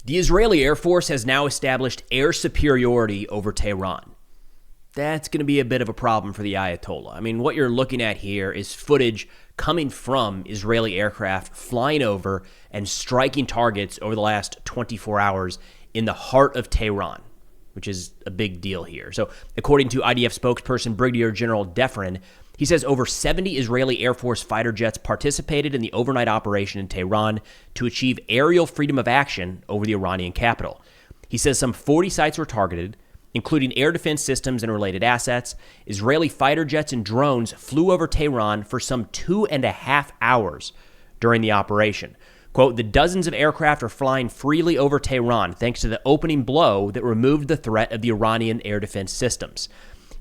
The Israeli Air Force has now established air superiority over Tehran. That's going to be a bit of a problem for the Ayatollah. I mean, what you're looking at here is footage coming from Israeli aircraft flying over and striking targets over the last 24 hours in the heart of Tehran, which is a big deal here. So, according to IDF spokesperson Brigadier General Tehran, he says over 70 Israeli Air Force fighter jets participated in the overnight operation in Tehran to achieve aerial freedom of action over the Iranian capital. He says some 40 sites were targeted, including air defense systems and related assets. Israeli fighter jets and drones flew over Tehran for some 2.5 hours during the operation. Quote, the dozens of aircraft are flying freely over Tehran thanks to the opening blow that removed the threat of the Iranian air defense systems.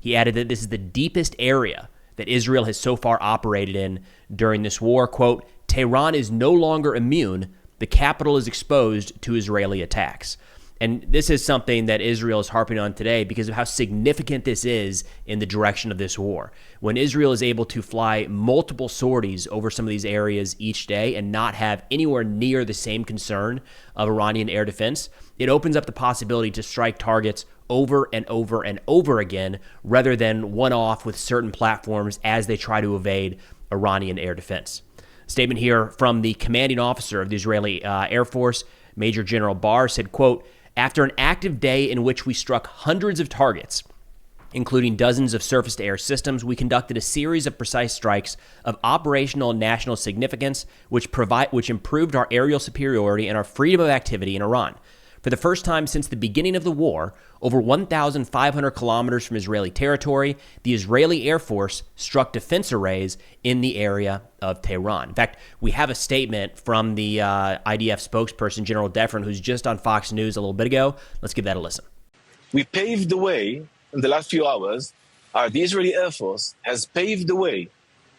He added that this is the deepest area that Israel has so far operated in during this war. Quote, Tehran is no longer immune. The capital is exposed to Israeli attacks. And this is something that Israel is harping on today because of how significant this is in the direction of this war. When Israel is able to fly multiple sorties over some of these areas each day and not have anywhere near the same concern of Iranian air defense, it opens up the possibility to strike targets over and over and over again rather than one-off with certain platforms as they try to evade Iranian air defense. Statement here from the commanding officer of the Israeli Air Force, Major General Barr, said, quote, after an active day in which we struck hundreds of targets, including dozens of surface-to-air systems, we conducted a series of precise strikes of operational and national significance, which improved our aerial superiority and our freedom of activity in Iran. For the first time since the beginning of the war, over 1,500 kilometers from Israeli territory, the Israeli Air Force struck defense arrays in the area of Tehran. In fact, we have a statement from the IDF spokesperson, General Tehran, who's just on Fox News a little bit ago. Let's give that a listen. We paved the way in the last few hours. The Israeli Air Force has paved the way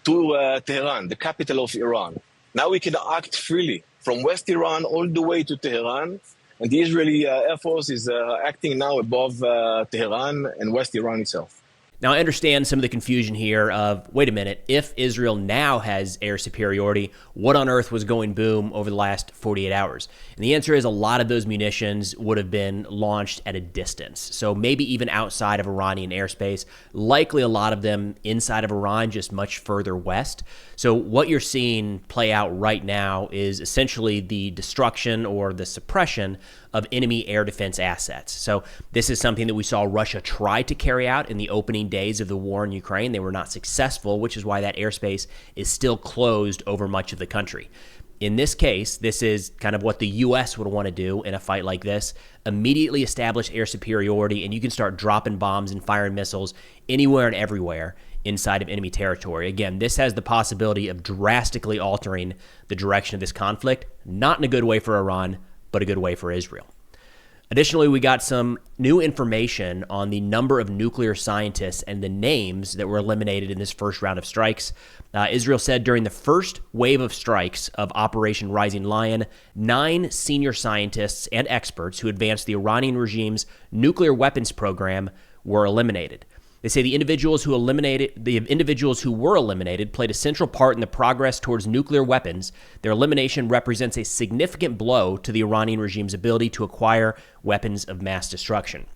to Tehran, the capital of Iran. Now we can act freely from West Iran all the way to Tehran. And the Israeli Air Force is acting now above Tehran and West Iran itself. Now, I understand some of the confusion here of, wait a minute, if Israel now has air superiority, what on earth was going boom over the last 48 hours? And the answer is a lot of those munitions would have been launched at a distance. So maybe even outside of Iranian airspace, likely a lot of them inside of Iran, just much further west. So what you're seeing play out right now is essentially the destruction or the suppression of enemy air defense assets. So this is something that we saw Russia try to carry out in the opening days of the war in Ukraine. They were not successful, which is why that airspace is still closed over much of the country. In this case, this is kind of what the U.S. would want to do in a fight like this, immediately establish air superiority, and you can start dropping bombs and firing missiles anywhere and everywhere inside of enemy territory. Again, this has the possibility of drastically altering the direction of this conflict, not in a good way for Iran, but a good way for Israel. Additionally, we got some new information on the number of nuclear scientists and the names that were eliminated in this first round of strikes. Israel said during the first wave of strikes of Operation Rising Lion, 9 senior scientists and experts who advanced the Iranian regime's nuclear weapons program were eliminated. They say the individuals who were eliminated played a central part in the progress towards nuclear weapons. Their elimination represents a significant blow to the Iranian regime's ability to acquire weapons of mass destruction.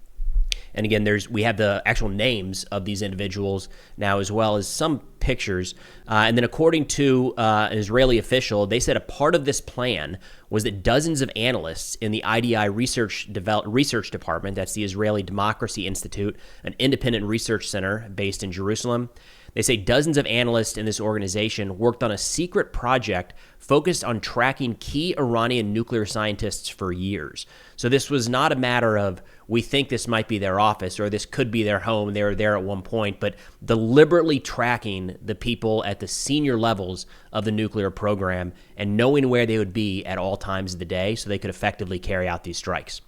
And again, we have the actual names of these individuals now, as well as some pictures. And then according to an Israeli official, they said a part of this plan was that dozens of analysts in the IDI research department, that's the Israeli Democracy Institute, an independent research center based in Jerusalem. They say dozens of analysts in this organization worked on a secret project focused on tracking key Iranian nuclear scientists for years. So this was not a matter of, we think this might be their office or this could be their home, they were there at one point, but deliberately tracking the people at the senior levels of the nuclear program and knowing where they would be at all times of the day so they could effectively carry out these strikes.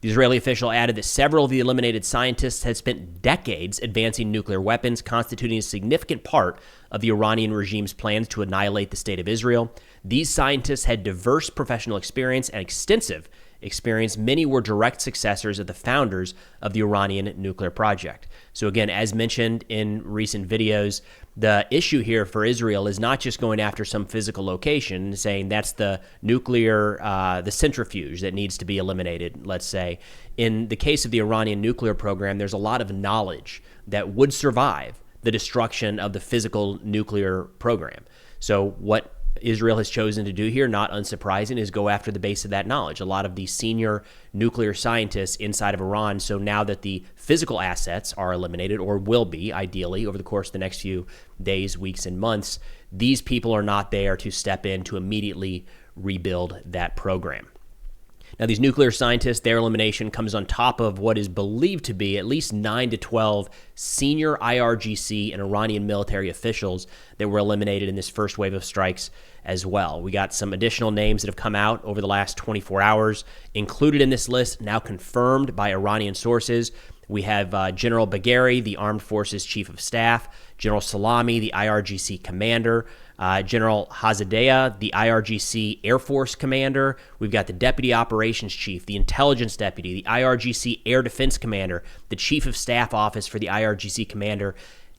The Israeli official added that several of the eliminated scientists had spent decades advancing nuclear weapons, constituting a significant part of the Iranian regime's plans to annihilate the state of Israel. These scientists had diverse professional experience and extensive experience, many were direct successors of the founders of the Iranian nuclear project. So again, as mentioned in recent videos, the issue here for Israel is not just going after some physical location and saying that's the nuclear, the centrifuge that needs to be eliminated, let's say. In the case of the Iranian nuclear program, there's a lot of knowledge that would survive the destruction of the physical nuclear program. So what Israel has chosen to do here, not unsurprising, is go after the base of that knowledge. A lot of the senior nuclear scientists inside of Iran. So now that the physical assets are eliminated, or will be ideally over the course of the next few days, weeks, and months, these people are not there to step in to immediately rebuild that program. Now, these nuclear scientists, their elimination comes on top of what is believed to be at least 9 to 12 senior IRGC and Iranian military officials that were eliminated in this first wave of strikes as well. We got some additional names that have come out over the last 24 hours. Included in this list, now confirmed by Iranian sources, we have General Bagheri, the Armed Forces Chief of Staff, General Salami, the IRGC commander, General Hazadeh, the IRGC Air Force commander. We've got the Deputy Operations Chief, the Intelligence Deputy, the IRGC Air Defense Commander, the Chief of Staff Office for the IRGC commander.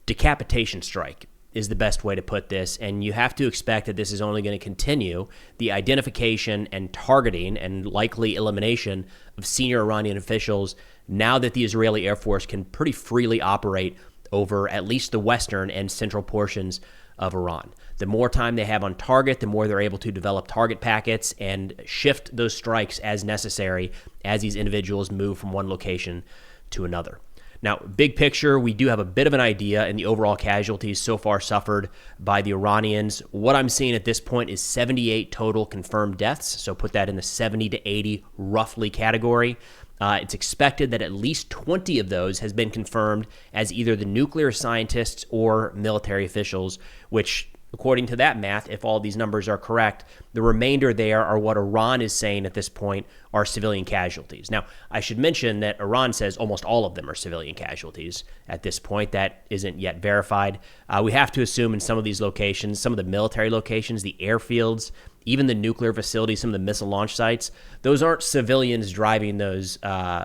Decapitation strike is the best way to put this, and you have to expect that this is only going to continue the identification and targeting and likely elimination of senior Iranian officials now that the Israeli Air Force can pretty freely operate over at least the western and central portions of Iran. The more time they have on target, the more they're able to develop target packets and shift those strikes as necessary as these individuals move from one location to another. Now, big picture, we do have a bit of an idea in the overall casualties so far suffered by the Iranians. What I'm seeing at this point is 78 total confirmed deaths, so put that in the 70 to 80 roughly category. It's expected that at least 20 of those has been confirmed as either the nuclear scientists or military officials, which, according to that math, if all these numbers are correct, the remainder there are what Iran is saying at this point are civilian casualties. Now, I should mention that Iran says almost all of them are civilian casualties at this point. That isn't yet verified. We have to assume in some of these locations, some of the military locations, the airfields, even the nuclear facilities, some of the missile launch sites, those aren't civilians driving those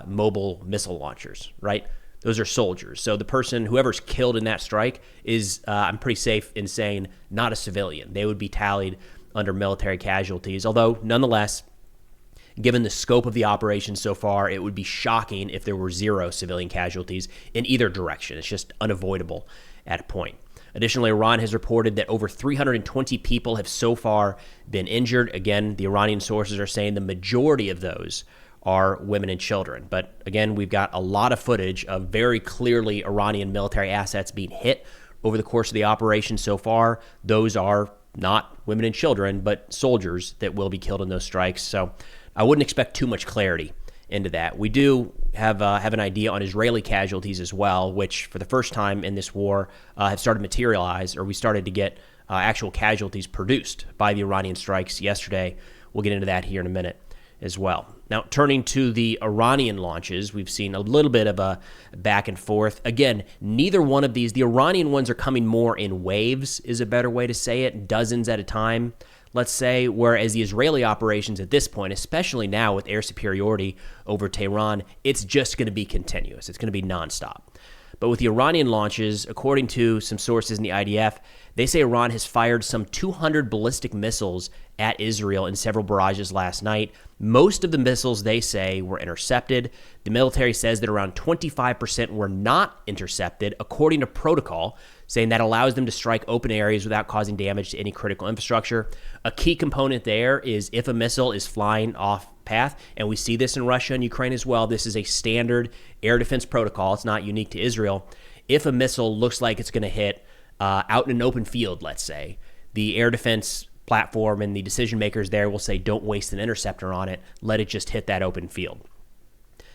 mobile missile launchers, right? Those are soldiers. So the person, whoever's killed in that strike is, I'm pretty safe in saying, not a civilian. They would be tallied under military casualties. Although, nonetheless, given the scope of the operation so far, it would be shocking if there were 0 civilian casualties in either direction. It's just unavoidable at a point. Additionally, Iran has reported that over 320 people have so far been injured. Again, the Iranian sources are saying the majority of those are women and children. But again, we've got a lot of footage of very clearly Iranian military assets being hit over the course of the operation so far. Those are not women and children, but soldiers that will be killed in those strikes. So I wouldn't expect too much clarity into that. We do have an idea on Israeli casualties as well, which for the first time in this war have started to materialize, or we started to get actual casualties produced by the Iranian strikes yesterday. We'll get into that here in a minute as well. Now, turning to the Iranian launches, we've seen a little bit of a back and forth. Again, neither one of these, the Iranian ones are coming more in waves, is a better way to say it, dozens at a time, let's say, whereas the Israeli operations at this point, especially now with air superiority over Tehran, it's just going to be continuous. It's going to be nonstop. But with the Iranian launches, according to some sources in the IDF, they say Iran has fired some 200 ballistic missiles at Israel in several barrages last night. Most of the missiles, they say, were intercepted. The military says that around 25% were not intercepted, according to protocol, saying that allows them to strike open areas without causing damage to any critical infrastructure. A key component there is if a missile is flying off path, and we see this in Russia and Ukraine as well. This is a standard air defense protocol. It's not unique to Israel. If a missile looks like it's going to hit out in an open field, let's say, the air defense platform and the decision makers there will say, don't waste an interceptor on it. Let it just hit that open field.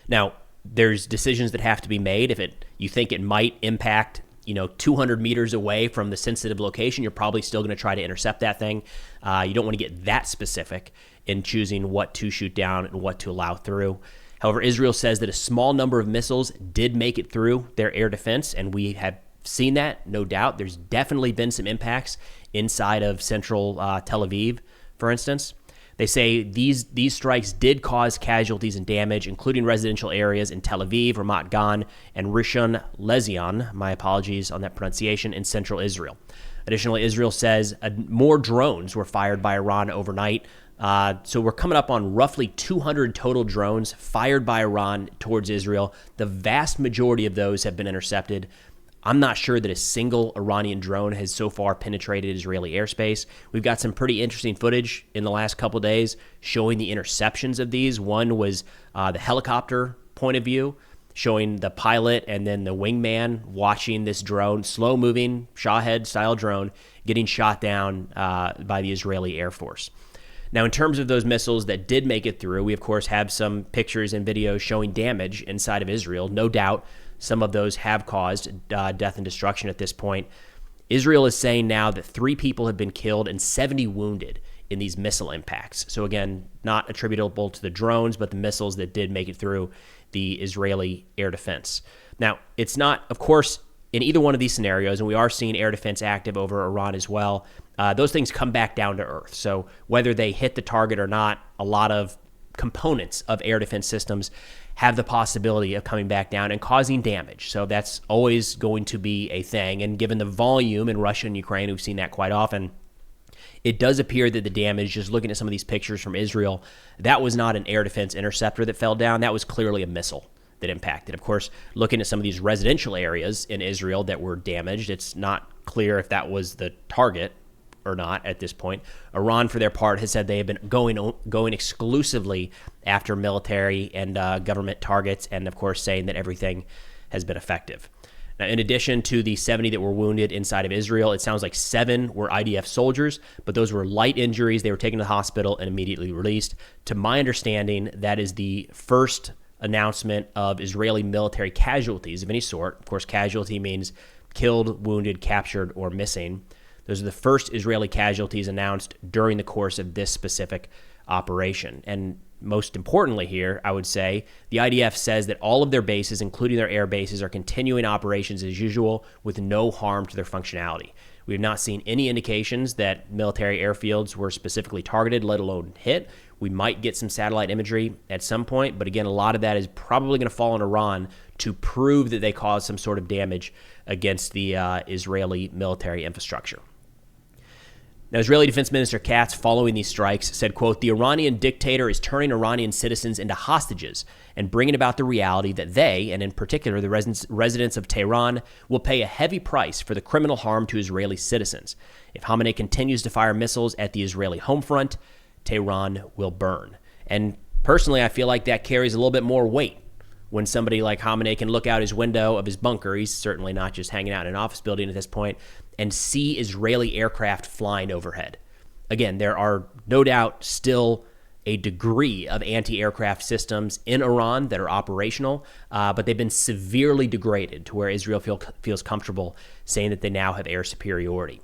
Now, there's decisions that have to be made. If you think it might impact 200 meters away from the sensitive location, you're probably still going to try to intercept that thing. You don't want to get that specific in choosing what to shoot down and what to allow through. However, Israel says that a small number of missiles did make it through their air defense, and we have seen that, no doubt. There's definitely been some impacts inside of central Tel Aviv, for instance. They say these strikes did cause casualties and damage, including residential areas in Tel Aviv, Ramat Gan, and Rishon LeZion, my apologies on that pronunciation, in central Israel. Additionally, Israel says more drones were fired by Iran overnight. So we're coming up on roughly 200 total drones fired by Iran towards Israel. The vast majority of those have been intercepted. I'm not sure that a single Iranian drone has so far penetrated Israeli airspace. We've got some pretty interesting footage in the last couple of days showing the interceptions of these. One was the helicopter point of view, showing the pilot and then the wingman watching this drone, slow-moving Shahed-style drone, getting shot down by the Israeli Air Force. Now, in terms of those missiles that did make it through, we, of course, have some pictures and videos showing damage inside of Israel. No doubt some of those have caused death and destruction at this point. Israel is saying now that 3 people have been killed and 70 wounded in these missile impacts. So again, not attributable to the drones, but the missiles that did make it through the Israeli air defense. Now, it's not, of course, in either one of these scenarios, and we are seeing air defense active over Iran as well, those things come back down to earth. So whether they hit the target or not, a lot of components of air defense systems have the possibility of coming back down and causing damage. So that's always going to be a thing. And given the volume in Russia and Ukraine, we've seen that quite often, it does appear that the damage, just looking at some of these pictures from Israel, that was not an air defense interceptor that fell down. That was clearly a missile that impacted. Of course, looking at some of these residential areas in Israel that were damaged, it's not clear if that was the target or not at this point. Iran, for their part, has said they have been going exclusively after military and government targets, and of course saying that everything has been effective. Now, in addition to the 70 that were wounded inside of Israel, it sounds like 7 were IDF soldiers, but those were light injuries. They were taken to the hospital and immediately released. To my understanding, that is the first announcement of Israeli military casualties of any sort. Of course, casualty means killed, wounded, captured, or missing. Those are the first Israeli casualties announced during the course of this specific operation. And most importantly here, I would say, the IDF says that all of their bases, including their air bases, are continuing operations as usual with no harm to their functionality. We have not seen any indications that military airfields were specifically targeted, let alone hit. We might get some satellite imagery at some point, but again, a lot of that is probably going to fall on Iran to prove that they caused some sort of damage against the Israeli military infrastructure. Now, Israeli Defense Minister Katz, following these strikes, said, quote, "The Iranian dictator is turning Iranian citizens into hostages and bringing about the reality that they, and in particular the residents of Tehran, will pay a heavy price for the criminal harm to Israeli citizens. If Khamenei continues to fire missiles at the Israeli home front, Tehran will burn." And personally, I feel like that carries a little bit more weight when somebody like Khamenei can look out his window of his bunker. He's certainly not just hanging out in an office building at this point, and see Israeli aircraft flying overhead. Again, there are no doubt still a degree of anti-aircraft systems in Iran that are operational, but they've been severely degraded to where Israel feels comfortable saying that they now have air superiority.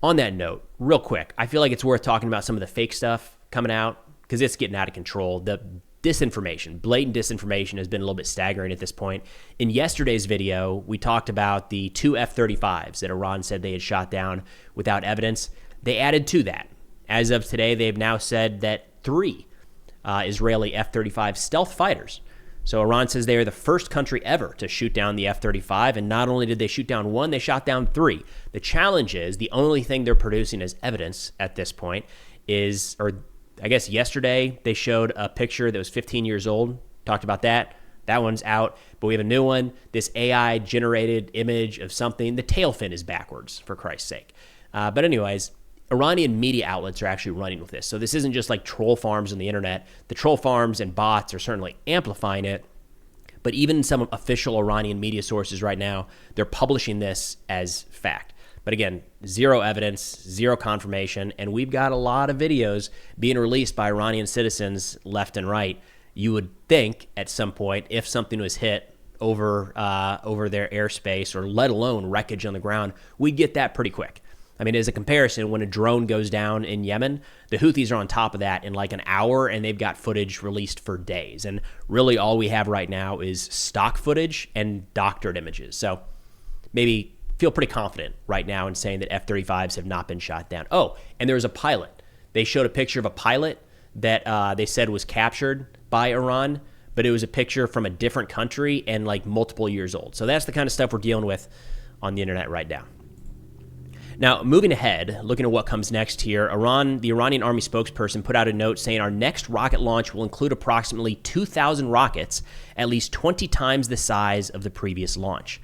On that note, real quick, I feel like it's worth talking about some of the fake stuff coming out because it's getting out of control. The disinformation, blatant disinformation, has been a little bit staggering at this point. In yesterday's video, we talked about the 2 F-35s that Iran said they had shot down without evidence. They added to that. As of today, they've now said that 3 Israeli F-35 stealth fighters. So Iran says they are the first country ever to shoot down the F-35, and not only did they shoot down 1, they shot down 3. The challenge is the only thing they're producing as evidence at this point is, or I guess yesterday they showed a picture that was 15 years old. Talked about that. That one's out. But we have a new one. This AI-generated image of something. The tail fin is backwards, for Christ's sake. But anyways, Iranian media outlets are actually running with this. So this isn't just like troll farms on the internet. The troll farms and bots are certainly amplifying it. But even some official Iranian media sources right now, they're publishing this as fact. But again, zero evidence, zero confirmation, and we've got a lot of videos being released by Iranian citizens left and right. You would think at some point, if something was hit over their airspace, or let alone wreckage on the ground, we'd get that pretty quick. I mean, as a comparison, when a drone goes down in Yemen, the Houthis are on top of that in like an hour, and they've got footage released for days. And really all we have right now is stock footage and doctored images. So maybe feel pretty confident right now in saying that F-35s have not been shot down. Oh, and there was a pilot. They showed a picture of a pilot that they said was captured by Iran, but it was a picture from a different country and like multiple years old. So that's the kind of stuff we're dealing with on the internet right now. Now, moving ahead, looking at what comes next here, the Iranian army spokesperson put out a note saying our next rocket launch will include approximately 2,000 rockets, at least 20 times the size of the previous launch.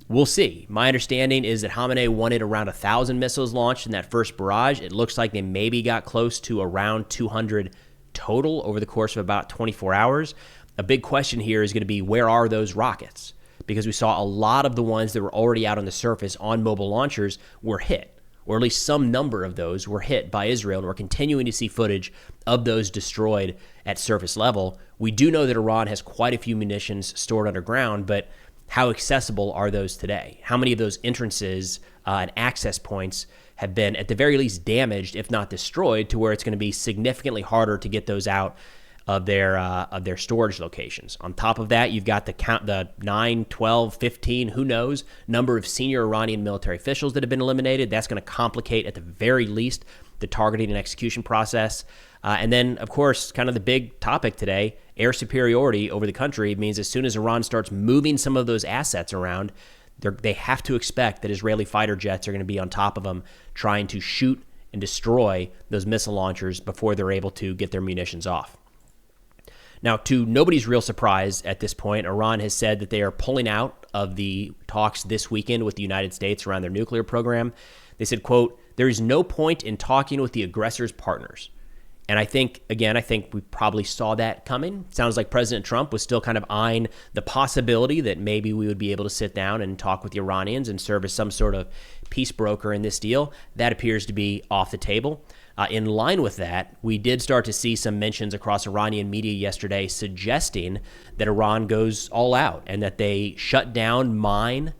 We'll see. My understanding is that Khamenei wanted around 1,000 missiles launched in that first barrage. It looks like they maybe got close to around 200 total over the course of about 24 hours. A big question here is going to be, where are those rockets? Because we saw a lot of the ones that were already out on the surface on mobile launchers were hit, or at least some number of those were hit by Israel, and we're continuing to see footage of those destroyed at surface level. We do know that Iran has quite a few munitions stored underground, but how accessible are those today? How many of those entrances and access points have been at the very least damaged, if not destroyed, to where it's going to be significantly harder to get those out of their storage locations? On top of that, you've got the 9, 12, 15, who knows, number of senior Iranian military officials that have been eliminated. That's going to complicate, at the very least, the targeting and execution process. And then, of course, kind of the big topic today, air superiority over the country means as soon as Iran starts moving some of those assets around, they have to expect that Israeli fighter jets are going to be on top of them, trying to shoot and destroy those missile launchers before they're able to get their munitions off. Now, to nobody's real surprise at this point, Iran has said that they are pulling out of the talks this weekend with the United States around their nuclear program. They said, quote, "There is no point in talking with the aggressor's partners." And I think we probably saw that coming. Sounds like President Trump was still kind of eyeing the possibility that maybe we would be able to sit down and talk with the Iranians and serve as some sort of peace broker in this deal. That appears to be off the table. In line with that, we did start to see some mentions across Iranian media yesterday suggesting that Iran goes all out and that they shut down, mine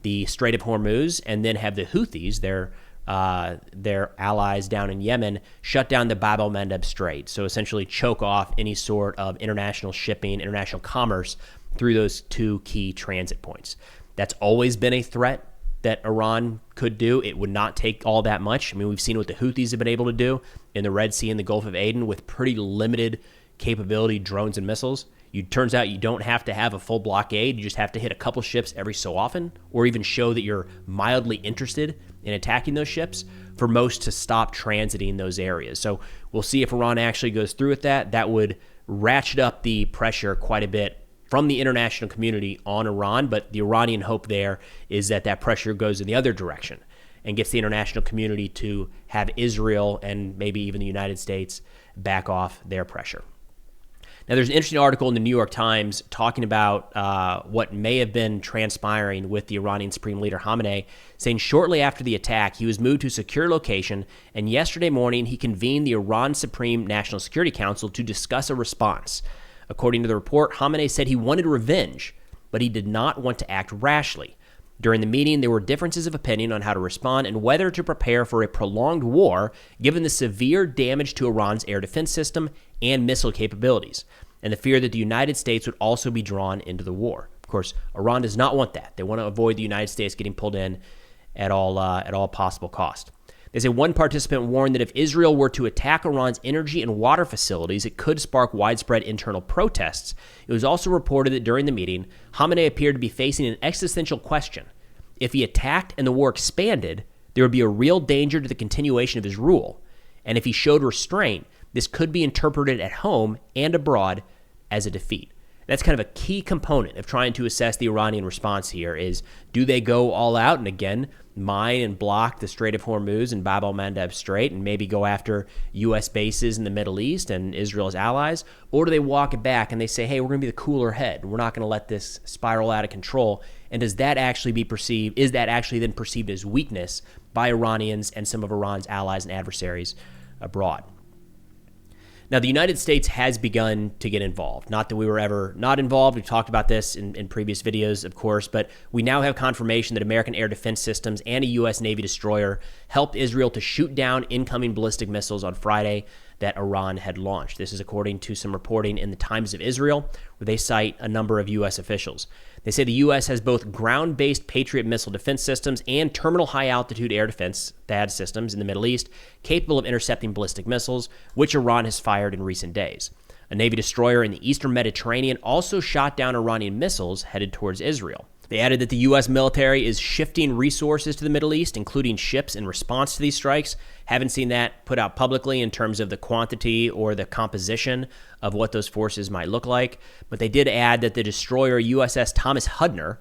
the Strait of Hormuz, and then have the Houthis, their allies down in Yemen, shut down the Bab el-Mandeb Strait. So essentially choke off any sort of international shipping, international commerce through those two key transit points. That's always been a threat that Iran could do. It would not take all that much. I mean, we've seen what the Houthis have been able to do in the Red Sea and the Gulf of Aden with pretty limited capability drones and missiles. Turns out you don't have to have a full blockade. You just have to hit a couple ships every so often, or even show that you're mildly interested in attacking those ships for most to stop transiting those areas. So we'll see if Iran actually goes through with that. That would ratchet up the pressure quite a bit from the international community on Iran, but the Iranian hope there is that that pressure goes in the other direction and gets the international community to have Israel and maybe even the United States back off their pressure. Now, there's an interesting article in the New York Times talking about what may have been transpiring with the Iranian Supreme Leader Khamenei, saying shortly after the attack, he was moved to a secure location, and yesterday morning he convened the Iran Supreme National Security Council to discuss a response. According to the report, Khamenei said he wanted revenge, but he did not want to act rashly. During the meeting, there were differences of opinion on how to respond and whether to prepare for a prolonged war, given the severe damage to Iran's air defense system and missile capabilities, and the fear that the United States would also be drawn into the war. Of course, Iran does not want that. They want to avoid the United States getting pulled in at all possible cost. They say one participant warned that if Israel were to attack Iran's energy and water facilities, it could spark widespread internal protests. It was also reported that during the meeting, Khamenei appeared to be facing an existential question. If he attacked and the war expanded, there would be a real danger to the continuation of his rule. And if he showed restraint, this could be interpreted at home and abroad as a defeat. That's kind of a key component of trying to assess the Iranian response here is, do they go all out and again mine and block the Strait of Hormuz and Bab el-Mandeb Strait and maybe go after U.S. bases in the Middle East and Israel's allies? Or do they walk it back and they say, hey, we're going to be the cooler head. We're not going to let this spiral out of control. And does that actually be perceived, is that actually then perceived as weakness by Iranians and some of Iran's allies and adversaries abroad? Now, the United States has begun to get involved. Not that we were ever not involved. We've talked about this in previous videos, of course, but we now have confirmation that American air defense systems and a U.S. Navy destroyer helped Israel to shoot down incoming ballistic missiles on Friday. that Iran had launched. This is according to some reporting in the Times of Israel, where they cite a number of U.S. officials. They say the U.S. has both ground-based Patriot missile defense systems and terminal high-altitude air defense THAAD systems in the Middle East capable of intercepting ballistic missiles, which Iran has fired in recent days. A Navy destroyer in the eastern Mediterranean also shot down Iranian missiles headed towards Israel. They added that the U.S. military is shifting resources to the Middle East, including ships, in response to these strikes. Haven't seen that put out publicly in terms of the quantity or the composition of what those forces might look like. But they did add that the destroyer USS Thomas Hudner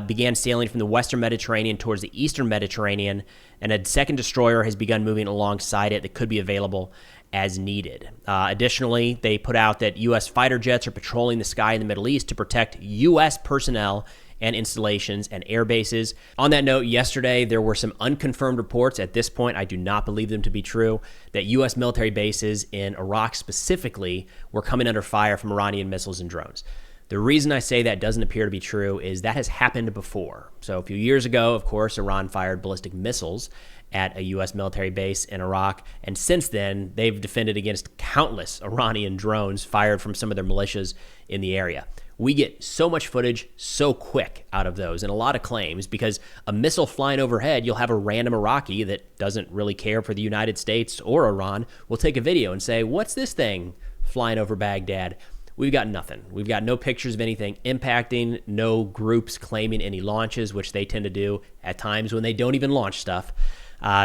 began sailing from the western Mediterranean towards the eastern Mediterranean, and a second destroyer has begun moving alongside it that could be available as needed. Additionally, they put out that U.S. fighter jets are patrolling the sky in the Middle East to protect U.S. personnel and installations and air bases. On that note, yesterday there were some unconfirmed reports. At this point, I do not believe them to be true, that U.S. military bases in Iraq specifically were coming under fire from Iranian missiles and drones. The reason I say that doesn't appear to be true is that has happened before. So a few years ago, of course, Iran fired ballistic missiles at a U.S. military base in Iraq, and since then, they've defended against countless Iranian drones fired from some of their militias in the area. We get so much footage so quick out of those, and a lot of claims, because a missile flying overhead, you'll have a random Iraqi that doesn't really care for the United States or Iran will take a video and say, what's this thing flying over Baghdad? We've got nothing. We've got no pictures of anything impacting, no groups claiming any launches, which they tend to do at times when they don't even launch stuff.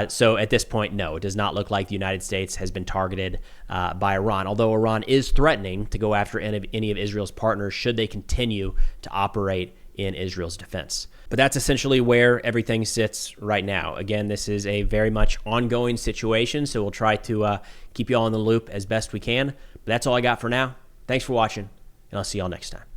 So at this point, no, it does not look like the United States has been targeted by Iran, although Iran is threatening to go after any of Israel's partners should they continue to operate in Israel's defense. But that's essentially where everything sits right now. Again, this is a very much ongoing situation, so we'll try to keep you all in the loop as best we can. But that's all I got for now. Thanks for watching, and I'll see y'all next time.